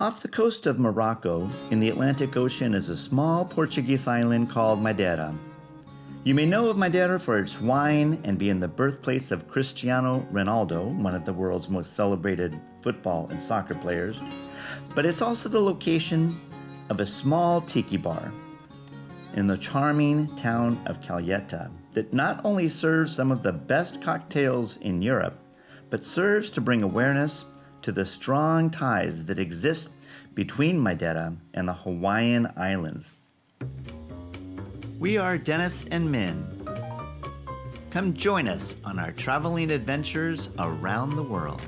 Off the coast of Morocco, in the Atlantic Ocean, is a small Portuguese island called Madeira. You may know of Madeira for its wine and being the birthplace of Cristiano Ronaldo, one of the world's most celebrated football and soccer players, but it's also the location of a small tiki bar in the charming town of Calheta that not only serves some of the best cocktails in Europe, but serves to bring awareness to the strong ties that exist between Madeira and the Hawaiian Islands. We are Dennis and Min. Come join us on our traveling adventures around the world.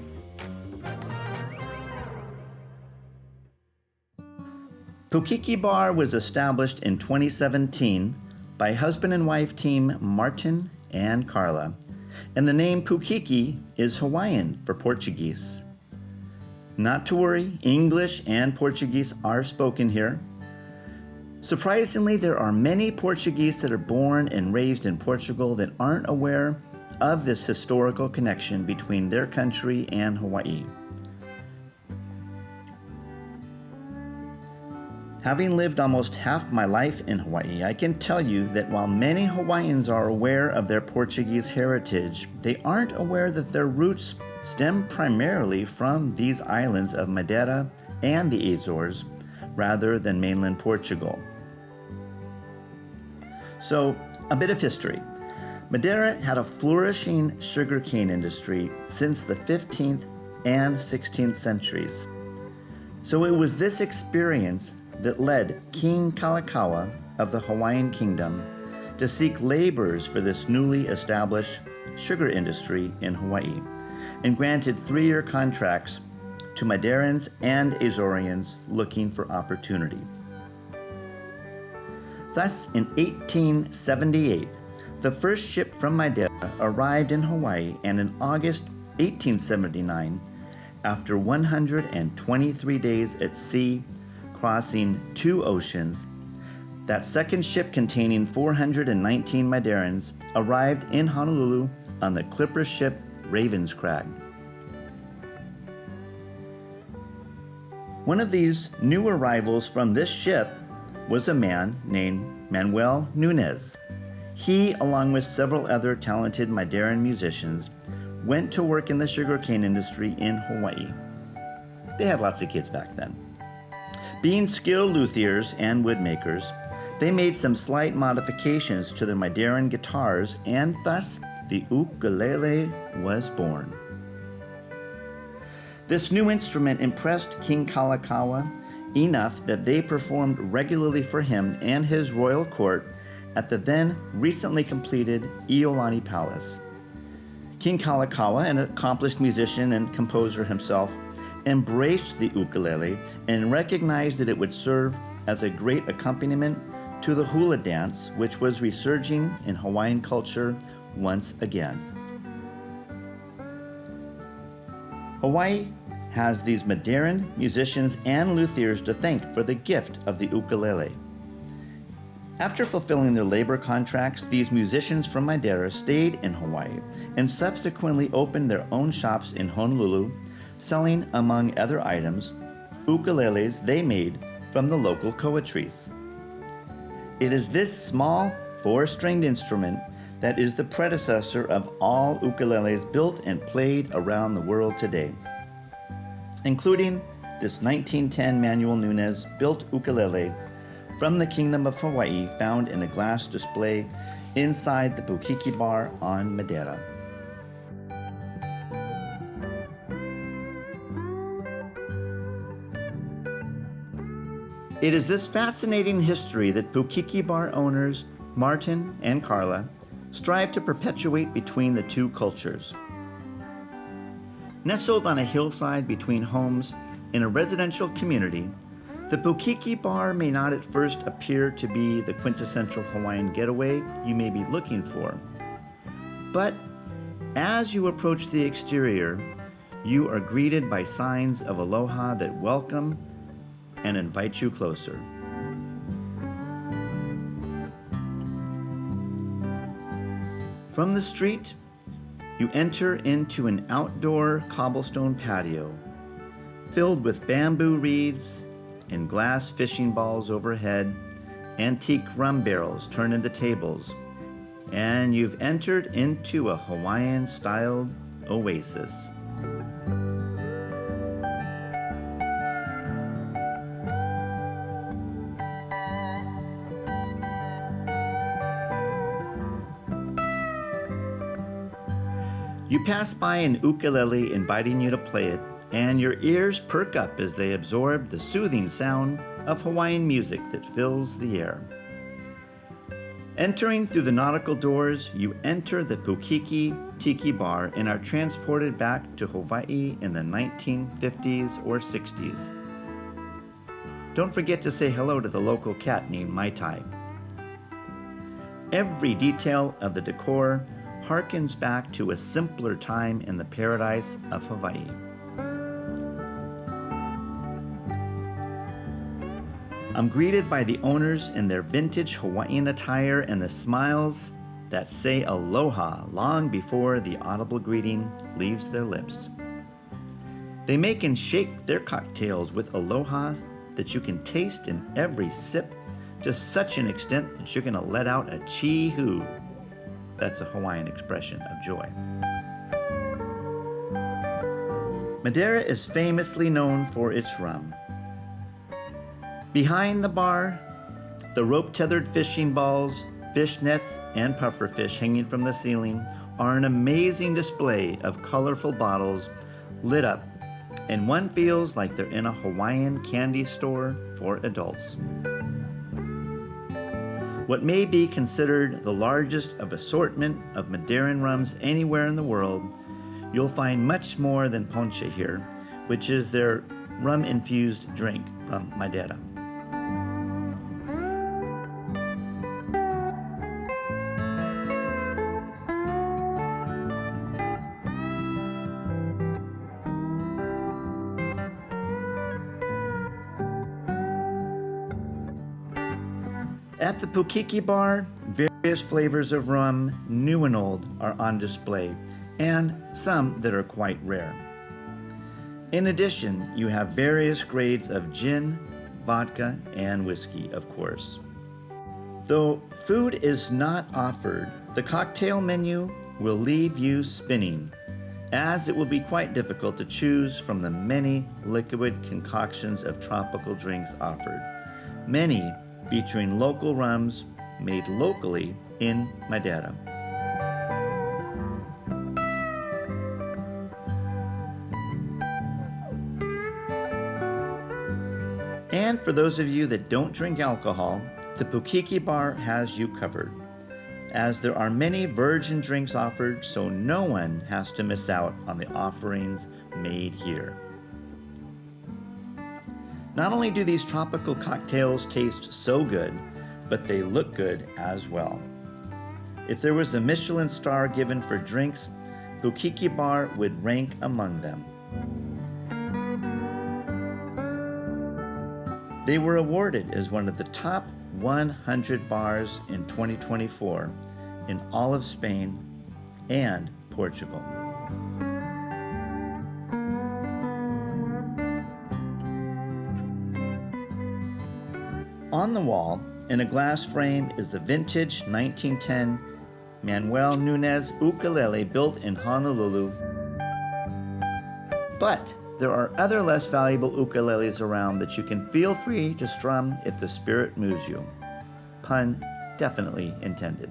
Pukiki Bar was established in 2017 by husband and wife team Martin and Carla, and the name Pukiki is Hawaiian for Portuguese. Not to worry, English and Portuguese are spoken here. Surprisingly, there are many Portuguese that are born and raised in Portugal that aren't aware of this historical connection between their country and Hawaii. Having lived almost half my life in Hawaii, I can tell you that while many Hawaiians are aware of their Portuguese heritage, they aren't aware that their roots stem primarily from these islands of Madeira and the Azores, rather than mainland Portugal. So, a bit of history. Madeira had a flourishing sugarcane industry since the 15th and 16th centuries. So it was this experience that led King Kalakaua of the Hawaiian Kingdom to seek laborers for this newly established sugar industry in Hawaii, and granted 3-year contracts to Madeirans and Azoreans looking for opportunity. Thus, in 1878, the first ship from Madeira arrived in Hawaii, and in August 1879, after 123 days at sea, crossing 2 oceans, that second ship containing 419 Madeirans arrived in Honolulu on the clipper ship Ravenscrag. One of these new arrivals from this ship was a man named Manuel Nunez. He, along with several other talented Madeiran musicians, went to work in the sugarcane industry in Hawaii. They had lots of kids back then. Being skilled luthiers and woodmakers, they made some slight modifications to their Madeiran guitars, and thus the ukulele was born. This new instrument impressed King Kalakaua enough that they performed regularly for him and his royal court at the then recently completed Iolani Palace. King Kalakaua, an accomplished musician and composer himself, embraced the ukulele and recognized that it would serve as a great accompaniment to the hula dance, which was resurging in Hawaiian culture once again. Hawaii has these Madeiran musicians and luthiers to thank for the gift of the ukulele. After fulfilling their labor contracts, these musicians from Madeira stayed in Hawaii and subsequently opened their own shops in Honolulu, selling, among other items, ukuleles they made from the local koa trees. It is this small 4-stringed instrument that is the predecessor of all ukuleles built and played around the world today, including this 1910 Manuel Nunez built ukulele from the Kingdom of Hawaii, found in a glass display inside the Pukiki Bar on Madeira. It is this fascinating history that Pukiki Bar owners Martin and Carla strive to perpetuate between the two cultures. Nestled on a hillside between homes in a residential community, the Pukiki Bar may not at first appear to be the quintessential Hawaiian getaway you may be looking for. But as you approach the exterior, you are greeted by signs of aloha that welcome and invite you closer. From the street, you enter into an outdoor cobblestone patio filled with bamboo reeds and glass fishing balls overhead, antique rum barrels turn into tables, and you've entered into a Hawaiian-styled oasis. You pass by an ukulele inviting you to play it, and your ears perk up as they absorb the soothing sound of Hawaiian music that fills the air. Entering through the nautical doors, you enter the Pukiki Tiki Bar and are transported back to Hawaii in the 1950s or 60s. Don't forget to say hello to the local cat named Mai-Tai. Every detail of the decor harkens back to a simpler time in the paradise of Hawaii. I'm greeted by the owners in their vintage Hawaiian attire and the smiles that say aloha long before the audible greeting leaves their lips. They make and shake their cocktails with aloha that you can taste in every sip to such an extent that you're going to let out a chi-hoo. That's a Hawaiian expression of joy. Madeira is famously known for its rum. Behind the bar, the rope-tethered fishing balls, fish nets, and pufferfish hanging from the ceiling are an amazing display of colorful bottles lit up, and one feels like they're in a Hawaiian candy store for adults. What may be considered the largest of assortment of Madeiran rums anywhere in the world, you'll find much more than Poncha here, which is their rum-infused drink from Madeira. At the Pukiki Bar, various flavors of rum, new and old, are on display, and some that are quite rare. In addition, you have various grades of gin, vodka, and whiskey, of course. Though food is not offered, the cocktail menu will leave you spinning, as it will be quite difficult to choose from the many liquid concoctions of tropical drinks offered, many featuring local rums made locally in Madeira. And for those of you that don't drink alcohol, the Pukiki Bar has you covered, as there are many virgin drinks offered, so no one has to miss out on the offerings made here. Not only do these tropical cocktails taste so good, but they look good as well. If there was a Michelin star given for drinks, Pukiki Bar would rank among them. They were awarded as one of the top 100 bars in 2024 in all of Spain and Portugal. On the wall, in a glass frame, is the vintage 1910 Manuel Nunez ukulele built in Honolulu. But there are other less valuable ukuleles around that you can feel free to strum if the spirit moves you. Pun definitely intended.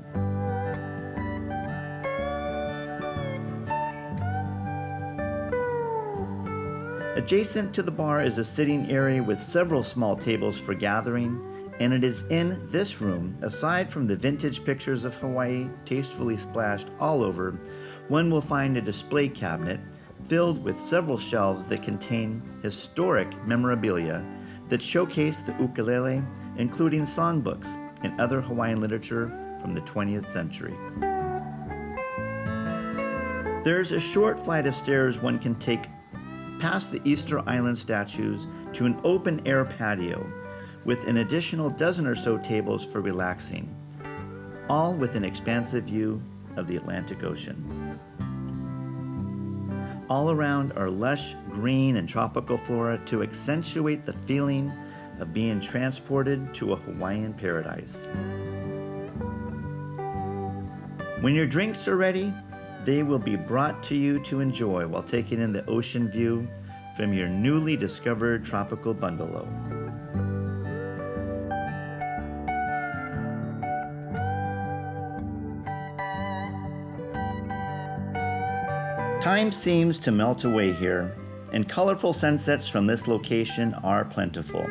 Adjacent to the bar is a sitting area with several small tables for gathering, and it is in this room, aside from the vintage pictures of Hawaii tastefully splashed all over, one will find a display cabinet filled with several shelves that contain historic memorabilia that showcase the ukulele, including songbooks and other Hawaiian literature from the 20th century. There's a short flight of stairs one can take past the Easter Island statues to an open-air patio with an additional dozen or so tables for relaxing, all with an expansive view of the Atlantic Ocean. All around are lush green and tropical flora to accentuate the feeling of being transported to a Hawaiian paradise. When your drinks are ready, they will be brought to you to enjoy while taking in the ocean view from your newly discovered tropical bungalow. Time seems to melt away here, and colorful sunsets from this location are plentiful.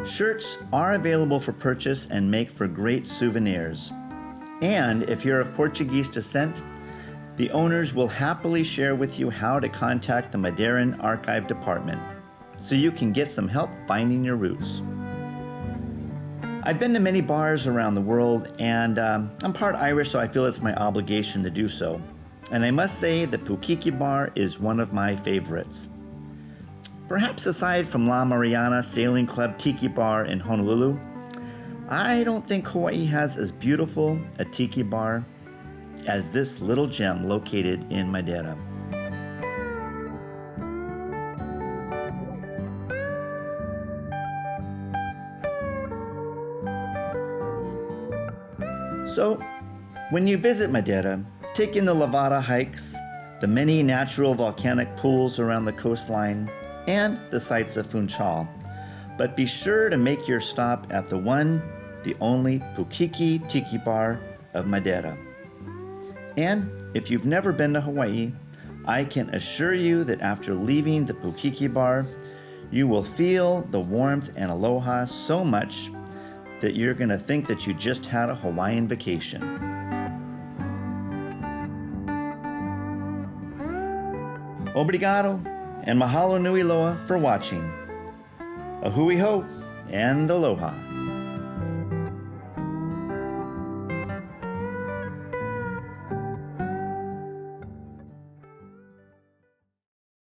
Shirts are available for purchase and make for great souvenirs. And if you're of Portuguese descent, the owners will happily share with you how to contact the Madeiran Archive Department so you can get some help finding your roots. I've been to many bars around the world, and I'm part Irish, so I feel it's my obligation to do so. And I must say the Pukiki Bar is one of my favorites. Perhaps aside from La Mariana Sailing Club Tiki Bar in Honolulu, I don't think Hawaii has as beautiful a tiki bar as this little gem located in Madeira. So, when you visit Madeira, take in the Lavada hikes, the many natural volcanic pools around the coastline, and the sights of Funchal. But be sure to make your stop at the one, the only Pukiki Tiki Bar of Madeira. And if you've never been to Hawaii, I can assure you that after leaving the Pukiki Bar, you will feel the warmth and aloha so much that you're going to think that you just had a Hawaiian vacation. Obrigado and mahalo nui loa for watching. A hui ho and aloha.